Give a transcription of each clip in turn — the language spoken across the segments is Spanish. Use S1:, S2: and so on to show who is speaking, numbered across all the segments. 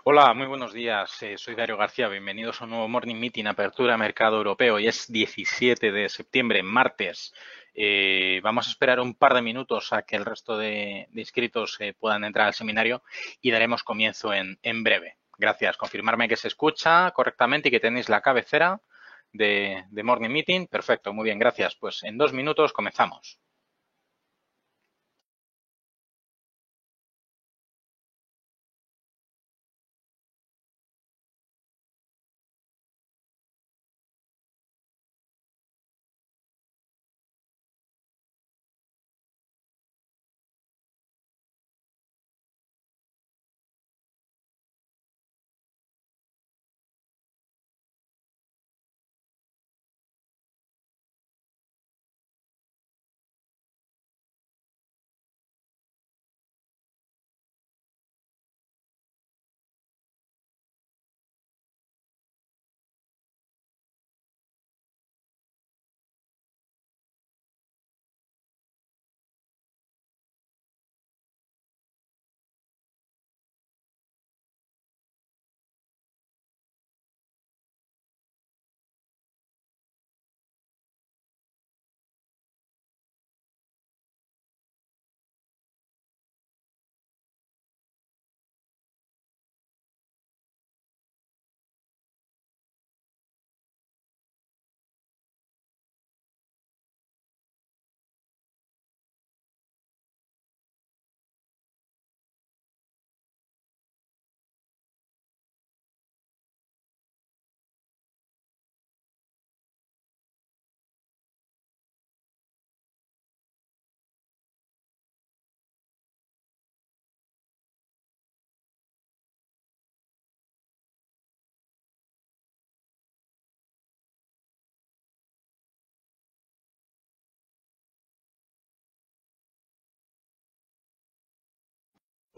S1: Hola, muy buenos días. Soy Dario García. Bienvenidos a un nuevo Morning Meeting, Apertura de Mercado Europeo. Hoy es 17 de septiembre, martes. Vamos a esperar un par de minutos a que el resto de inscritos puedan entrar al seminario y daremos comienzo en breve. Gracias. Confirmarme que se escucha correctamente y que tenéis la cabecera de Morning Meeting. Perfecto, muy bien, gracias. Pues en 2 minutos comenzamos.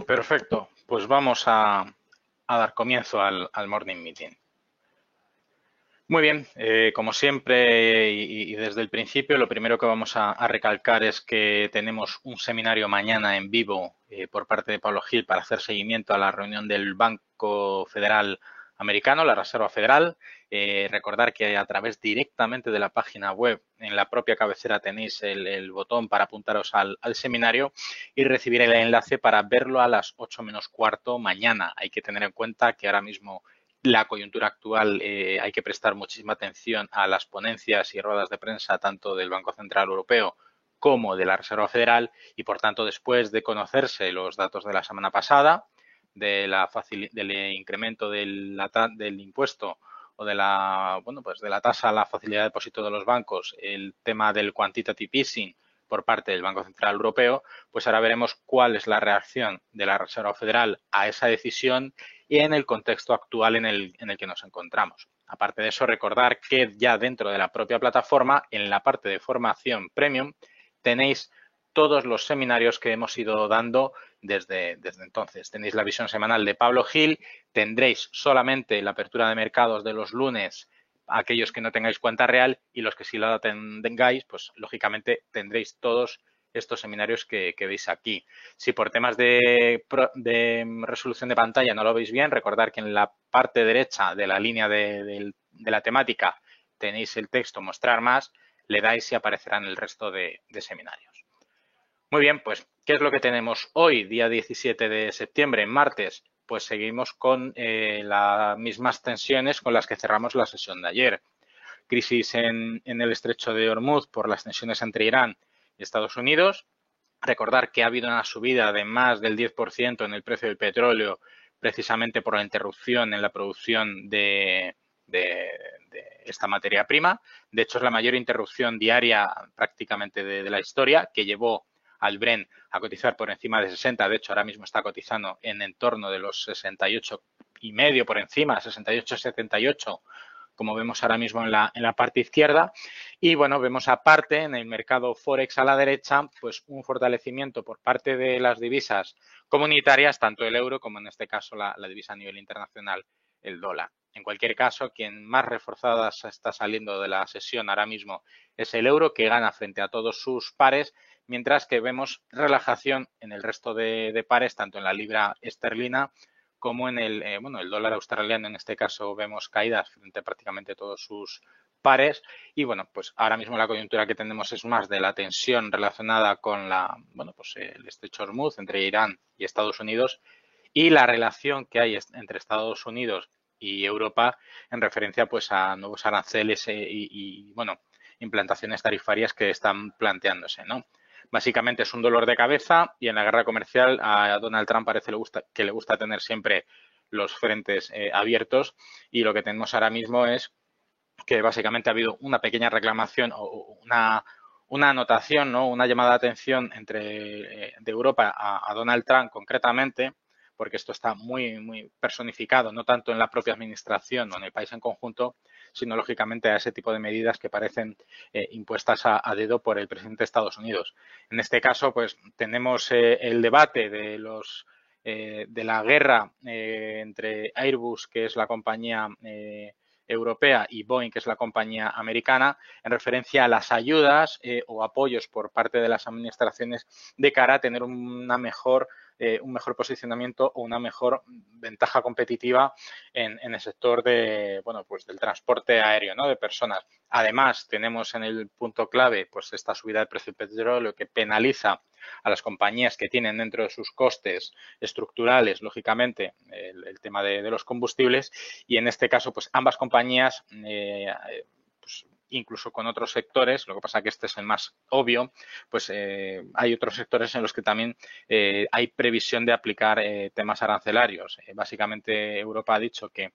S1: Perfecto, pues vamos a dar comienzo al Morning Meeting. Muy bien, como siempre y desde el principio, lo primero que vamos a recalcar es que tenemos un seminario mañana en vivo por parte de Pablo Gil para hacer seguimiento a la reunión del Banco Federal Americano, la Reserva Federal. Recordar que a través directamente de la página web, en la propia cabecera tenéis el botón para apuntaros al seminario y recibir el enlace para verlo a las 8 menos cuarto mañana. Hay que tener en cuenta que ahora mismo la coyuntura actual hay que prestar muchísima atención a las ponencias y ruedas de prensa tanto del Banco Central Europeo como de la Reserva Federal y, por tanto, después de conocerse los datos de la semana pasada, del incremento del impuesto o de la tasa a la facilidad de depósito de los bancos, el tema del quantitative easing por parte del Banco Central Europeo, pues ahora veremos cuál es la reacción de la Reserva Federal a esa decisión y en el contexto actual en el que nos encontramos. Aparte de eso, recordar que ya dentro de la propia plataforma, en la parte de formación premium, tenéis todos los seminarios que hemos ido dando desde entonces. Tenéis la visión semanal de Pablo Gil, tendréis solamente la apertura de mercados de los lunes aquellos que no tengáis cuenta real y los que sí la tengáis, pues lógicamente tendréis todos estos seminarios que veis aquí. Si por temas de resolución de pantalla no lo veis bien, recordad que en la parte derecha de la línea de la temática tenéis el texto mostrar más, le dais y aparecerán el resto de seminarios. Muy bien, pues, ¿qué es lo que tenemos hoy, día 17 de septiembre, martes? Pues seguimos con las mismas tensiones con las que cerramos la sesión de ayer. Crisis en el estrecho de Hormuz por las tensiones entre Irán y Estados Unidos. Recordar que ha habido una subida de más del 10% en el precio del petróleo precisamente por la interrupción en la producción de esta materia prima. De hecho, es la mayor interrupción diaria prácticamente de la historia que llevó al Brent a cotizar por encima de 60. De hecho, ahora mismo está cotizando en torno de los 68 y medio por encima, 68,78, como vemos ahora mismo en la parte izquierda. Y bueno, vemos aparte en el mercado Forex a la derecha, pues un fortalecimiento por parte de las divisas comunitarias, tanto el euro como en este caso la divisa a nivel internacional, el dólar. En cualquier caso, quien más reforzada está saliendo de la sesión ahora mismo es el euro, que gana frente a todos sus pares, mientras que vemos relajación en el resto de pares, tanto en la libra esterlina como en el dólar australiano en este caso vemos caídas frente a prácticamente todos sus pares y bueno, pues ahora mismo la coyuntura que tenemos es más de la tensión relacionada con el estrecho de Hormuz entre Irán y Estados Unidos y la relación que hay entre Estados Unidos y Europa en referencia pues a nuevos aranceles bueno, implantaciones tarifarias que están planteándose, ¿no? Básicamente es un dolor de cabeza y en la guerra comercial a Donald Trump parece que le gusta tener siempre los frentes abiertos y lo que tenemos ahora mismo es que básicamente ha habido una pequeña reclamación o una anotación, ¿no? Una llamada de atención de Europa a Donald Trump concretamente, porque esto está muy personificado, no tanto en la propia administración o en el país en conjunto, sino lógicamente a ese tipo de medidas que parecen impuestas a dedo por el presidente de Estados Unidos. En este caso, pues tenemos el debate de la guerra entre Airbus, que es la compañía europea, y Boeing, que es la compañía americana, en referencia a las ayudas o apoyos por parte de las administraciones de cara a tener un mejor posicionamiento o una mejor ventaja competitiva en el sector del transporte aéreo, ¿no? De personas. Además, tenemos en el punto clave pues esta subida del precio del petróleo que penaliza a las compañías que tienen dentro de sus costes estructurales, lógicamente, el tema de los combustibles y en este caso, pues ambas compañías pues, incluso con otros sectores, lo que pasa que este es el más obvio, pues hay otros sectores en los que también hay previsión de aplicar temas arancelarios. Básicamente Europa ha dicho que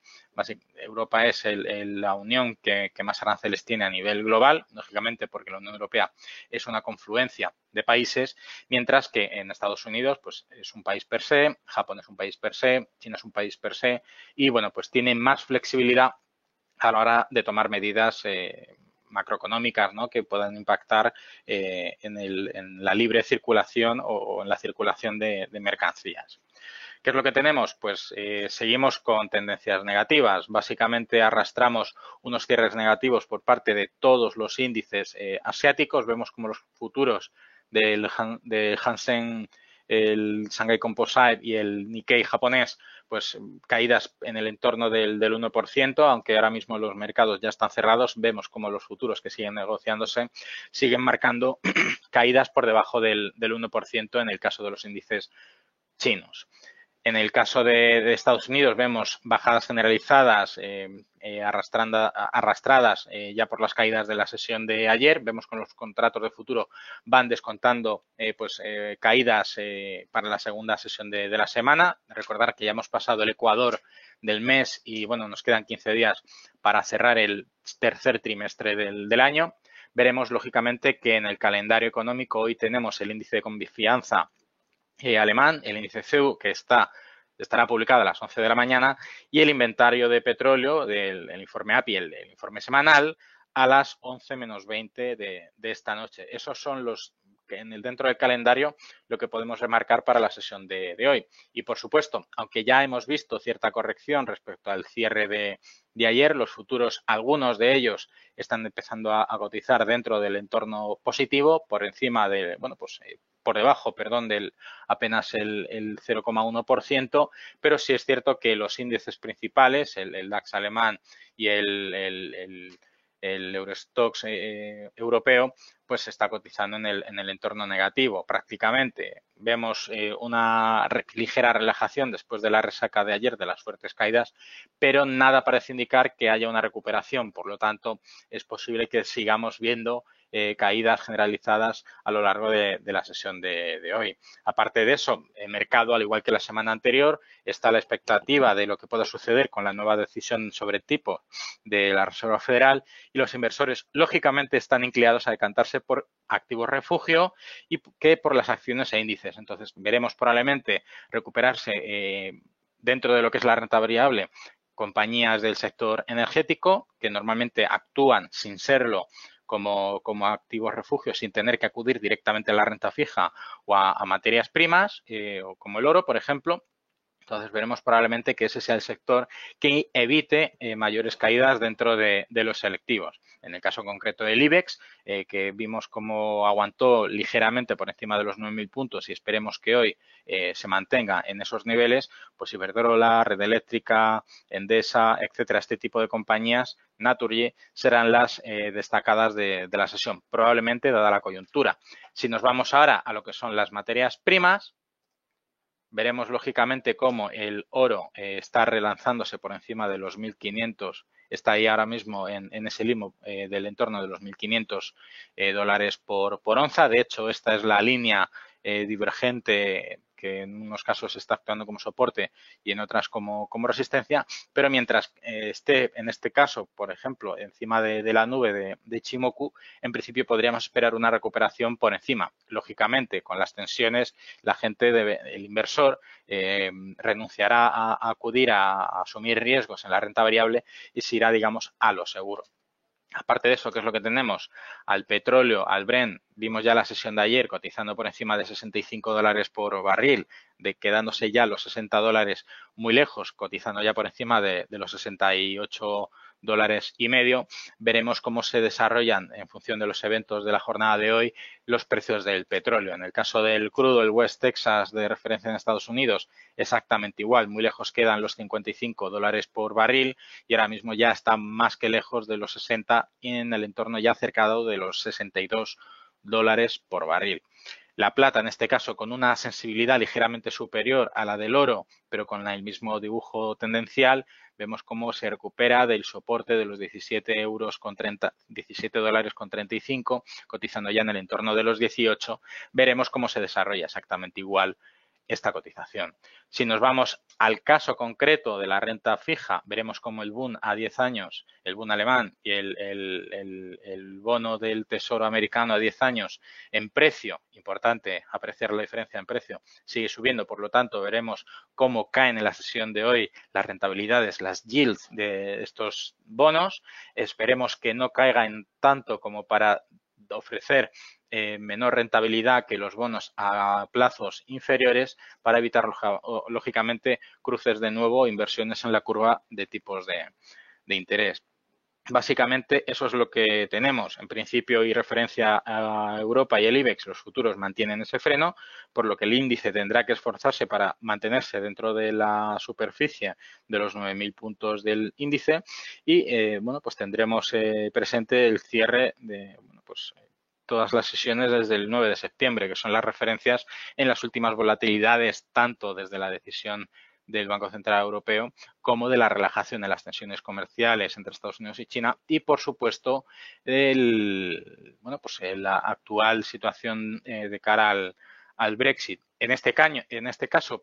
S1: Europa es la unión que más aranceles tiene a nivel global, lógicamente porque la Unión Europea es una confluencia de países, mientras que en Estados Unidos pues es un país per se, Japón es un país per se, China es un país per se y bueno, pues tiene más flexibilidad a la hora de tomar medidas macroeconómicas, ¿no? Que puedan impactar en la libre circulación o en la circulación de mercancías. ¿Qué es lo que tenemos? Pues seguimos con tendencias negativas. Básicamente arrastramos unos cierres negativos por parte de todos los índices asiáticos. Vemos como los futuros del Hansen, el Shanghai Composite y el Nikkei japonés, pues caídas en el entorno del 1%, aunque ahora mismo los mercados ya están cerrados, vemos como los futuros que siguen negociándose siguen marcando caídas por debajo del 1% en el caso de los índices chinos. En el caso de Estados Unidos vemos bajadas generalizadas arrastradas ya por las caídas de la sesión de ayer. Vemos con los contratos de futuro van descontando caídas para la segunda sesión de la semana. Recordar que ya hemos pasado el ecuador del mes y bueno, nos quedan 15 días para cerrar el tercer trimestre del año. Veremos lógicamente que en el calendario económico hoy tenemos el índice de confianza alemán, el índice CEU, que estará publicado a las 11 de la mañana, y el inventario de petróleo del informe API, el informe semanal, a las 11 menos 20 de esta noche. Esos son los que dentro del calendario lo que podemos remarcar para la sesión de hoy. Y por supuesto, aunque ya hemos visto cierta corrección respecto al cierre de ayer, los futuros, algunos de ellos están empezando a cotizar dentro del entorno positivo, por encima de, por debajo, perdón, del apenas el 0,1%, pero sí es cierto que los índices principales, el DAX alemán y el Eurostoxx europeo, pues se está cotizando en el entorno negativo prácticamente. Vemos una ligera relajación después de la resaca de ayer de las fuertes caídas, pero nada parece indicar que haya una recuperación. Por lo tanto, es posible que sigamos viendo caídas generalizadas a lo largo de la sesión de hoy. Aparte de eso, el mercado, al igual que la semana anterior, está a la expectativa de lo que pueda suceder con la nueva decisión sobre tipo de la Reserva Federal y los inversores, lógicamente, están inclinados a decantarse por activos refugio y que por las acciones e índices. Entonces, veremos probablemente recuperarse dentro de lo que es la renta variable compañías del sector energético que normalmente actúan sin serlo como activos refugios sin tener que acudir directamente a la renta fija o a materias primas o como el oro, por ejemplo. Entonces veremos probablemente que ese sea el sector que evite mayores caídas dentro de los selectivos. En el caso concreto del IBEX, que vimos cómo aguantó ligeramente por encima de los 9.000 puntos y esperemos que hoy se mantenga en esos niveles, pues Iberdrola, Red Eléctrica, Endesa, etcétera, este tipo de compañías, Naturgy, serán las destacadas de la sesión, probablemente dada la coyuntura. Si nos vamos ahora a lo que son las materias primas, veremos lógicamente cómo el oro está relanzándose por encima de los 1.500, está ahí ahora mismo en ese limo del entorno de los 1.500 dólares por onza. De hecho, esta es la línea divergente que en unos casos está actuando como soporte y en otras como resistencia, pero mientras esté en este caso, por ejemplo, encima de la nube de Ichimoku, en principio podríamos esperar una recuperación por encima. Lógicamente, con las tensiones, la gente, el inversor, renunciará a acudir a asumir riesgos en la renta variable y se irá, digamos, a lo seguro. Aparte de eso, ¿qué es lo que tenemos? Al petróleo, al Brent, vimos ya la sesión de ayer cotizando por encima de 65 dólares por barril, quedándose ya los 60 dólares muy lejos, cotizando ya por encima de los 68 dólares y medio. Veremos cómo se desarrollan en función de los eventos de la jornada de hoy los precios del petróleo. En el caso del crudo, el West Texas de referencia en Estados Unidos, exactamente igual, muy lejos quedan los 55 dólares por barril y ahora mismo ya está más que lejos de los 60 y en el entorno ya cercado de los 62 dólares por barril. La plata, en este caso, con una sensibilidad ligeramente superior a la del oro, pero con el mismo dibujo tendencial, vemos cómo se recupera del soporte de los 17 euros con 30, 17 dólares con 35, cotizando ya en el entorno de los 18. Veremos cómo se desarrolla exactamente igual esta cotización. Si nos vamos al caso concreto de la renta fija, veremos cómo el Bund a 10 años, el Bund alemán y el bono del Tesoro americano a 10 años en precio, importante apreciar la diferencia en precio, sigue subiendo. Por lo tanto, veremos cómo caen en la sesión de hoy las rentabilidades, las yields de estos bonos. Esperemos que no caigan tanto como para ofrecer menor rentabilidad que los bonos a plazos inferiores para evitar, lógicamente, cruces de nuevo, inversiones en la curva de tipos de interés. Básicamente eso es lo que tenemos. En principio y referencia a Europa y el IBEX, los futuros mantienen ese freno, por lo que el índice tendrá que esforzarse para mantenerse dentro de la superficie de los 9.000 puntos del índice y bueno, pues tendremos presente el cierre de todas las sesiones desde el 9 de septiembre, que son las referencias en las últimas volatilidades, tanto desde la decisión del Banco Central Europeo como de la relajación de las tensiones comerciales entre Estados Unidos y China y, por supuesto, la actual situación de cara al Brexit. En este caso,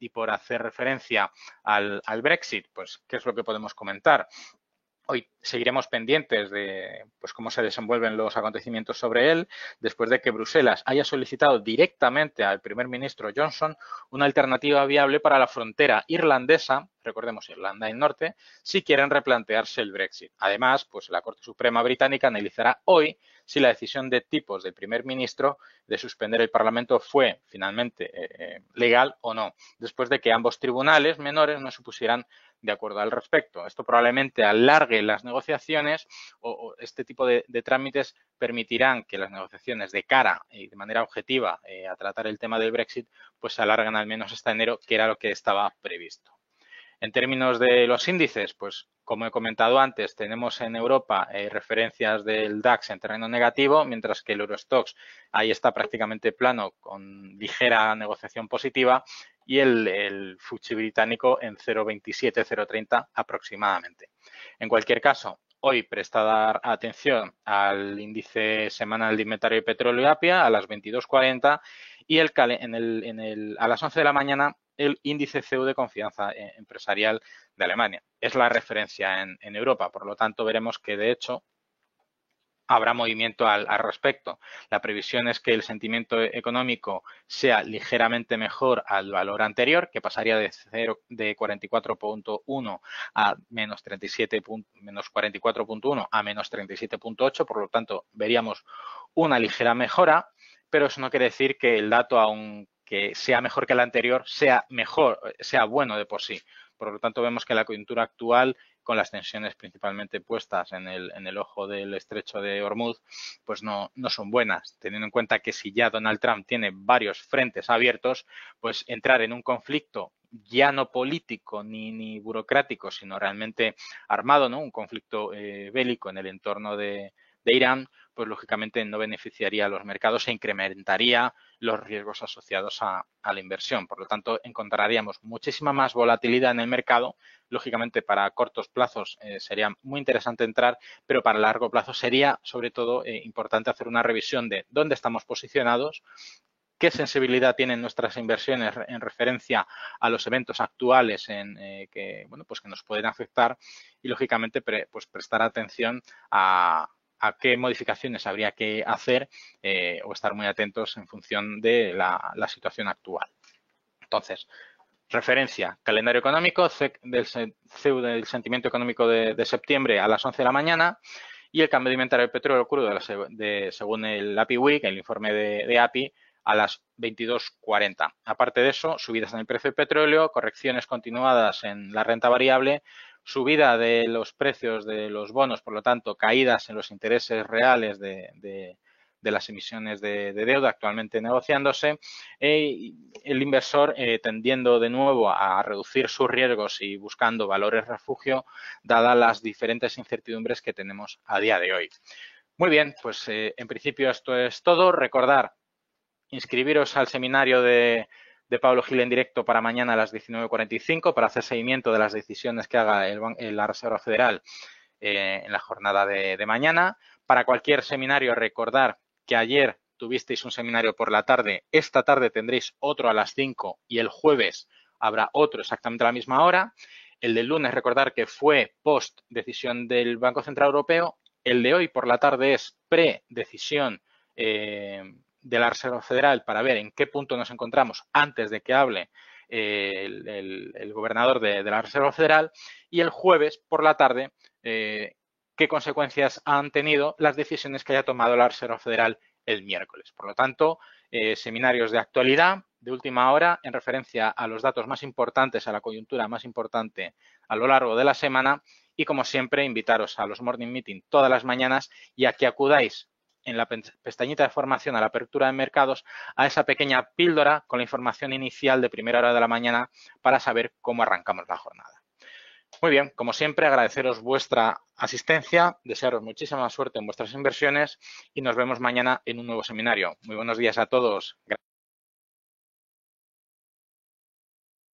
S1: y por hacer referencia al Brexit, pues, ¿qué es lo que podemos comentar? Hoy seguiremos pendientes de cómo se desenvuelven los acontecimientos sobre él, después de que Bruselas haya solicitado directamente al primer ministro Johnson una alternativa viable para la frontera irlandesa, recordemos Irlanda del Norte, si quieren replantearse el Brexit. Además, la Corte Suprema británica analizará hoy si la decisión de tipos del primer ministro de suspender el Parlamento fue finalmente legal o no, después de que ambos tribunales menores no se pusieran de acuerdo al respecto. Esto probablemente alargue las negociaciones o este tipo de trámites permitirán que las negociaciones de cara y de manera objetiva a tratar el tema del Brexit pues se alarguen al menos hasta enero, que era lo que estaba previsto. En términos de los índices, pues como he comentado antes, tenemos en Europa referencias del DAX en terreno negativo, mientras que el Eurostoxx ahí está prácticamente plano con ligera negociación positiva y el FTSE británico en 0,27, 0,30 aproximadamente. En cualquier caso, hoy prestar atención al índice semanal de inventario de petróleo y APIA a las 22:40 y a las 11 de la mañana el índice CEU de confianza empresarial de Alemania. Es la referencia en Europa, por lo tanto veremos que de hecho habrá movimiento al respecto. La previsión es que el sentimiento económico sea ligeramente mejor al valor anterior, que pasaría de 44.1 a menos 44.1 a menos 37.8, por lo tanto veríamos una ligera mejora, pero eso no quiere decir que el dato, aunque que sea mejor que el anterior sea bueno de por sí. Por lo tanto, vemos que la coyuntura actual, con las tensiones principalmente puestas en el ojo del estrecho de Hormuz, pues no son buenas, teniendo en cuenta que si ya Donald Trump tiene varios frentes abiertos, pues entrar en un conflicto ya no político ni burocrático, sino realmente armado, ¿no? Un conflicto bélico en el entorno de Irán, pues lógicamente no beneficiaría a los mercados e incrementaría los riesgos asociados a la inversión. Por lo tanto, encontraríamos muchísima más volatilidad en el mercado. Lógicamente, para cortos plazos sería muy interesante entrar, pero para largo plazo sería, sobre todo, importante hacer una revisión de dónde estamos posicionados, qué sensibilidad tienen nuestras inversiones en referencia a los eventos actuales que nos pueden afectar y, lógicamente, pues prestar atención a qué modificaciones habría que hacer o estar muy atentos en función de la situación actual. Entonces, referencia, calendario económico, CEU del sentimiento económico de septiembre a las 11 de la mañana y el cambio de inventario de petróleo crudo según el API Week, el informe de API, a las 22:40. Aparte de eso, subidas en el precio del petróleo, correcciones continuadas en la renta variable, subida de los precios de los bonos, por lo tanto, caídas en los intereses reales de las emisiones de deuda actualmente negociándose, el inversor tendiendo de nuevo a reducir sus riesgos y buscando valores refugio, dadas las diferentes incertidumbres que tenemos a día de hoy. Muy bien, pues en principio esto es todo. Recordar, inscribiros al seminario de Pablo Gil en directo para mañana a las 19:45 para hacer seguimiento de las decisiones que haga la Reserva Federal en la jornada de mañana. Para cualquier seminario, recordar que ayer tuvisteis un seminario por la tarde, esta tarde tendréis otro a las 5 y el jueves habrá otro exactamente a la misma hora. El del lunes, recordar que fue post decisión del Banco Central Europeo. El de hoy por la tarde es pre-decisión de la Reserva Federal para ver en qué punto nos encontramos antes de que hable el gobernador de la Reserva Federal. Y el jueves por la tarde, qué consecuencias han tenido las decisiones que haya tomado la Reserva Federal el miércoles. Por lo tanto, seminarios de actualidad, de última hora, en referencia a los datos más importantes, a la coyuntura más importante a lo largo de la semana. Y, como siempre, invitaros a los Morning Meeting todas las mañanas y a que acudáis en la pestañita de formación a la apertura de mercados a esa pequeña píldora con la información inicial de primera hora de la mañana para saber cómo arrancamos la jornada. Muy bien, como siempre, agradeceros vuestra asistencia, desearos muchísima suerte en vuestras inversiones y nos vemos mañana en un nuevo seminario. Muy buenos días a todos. Gracias.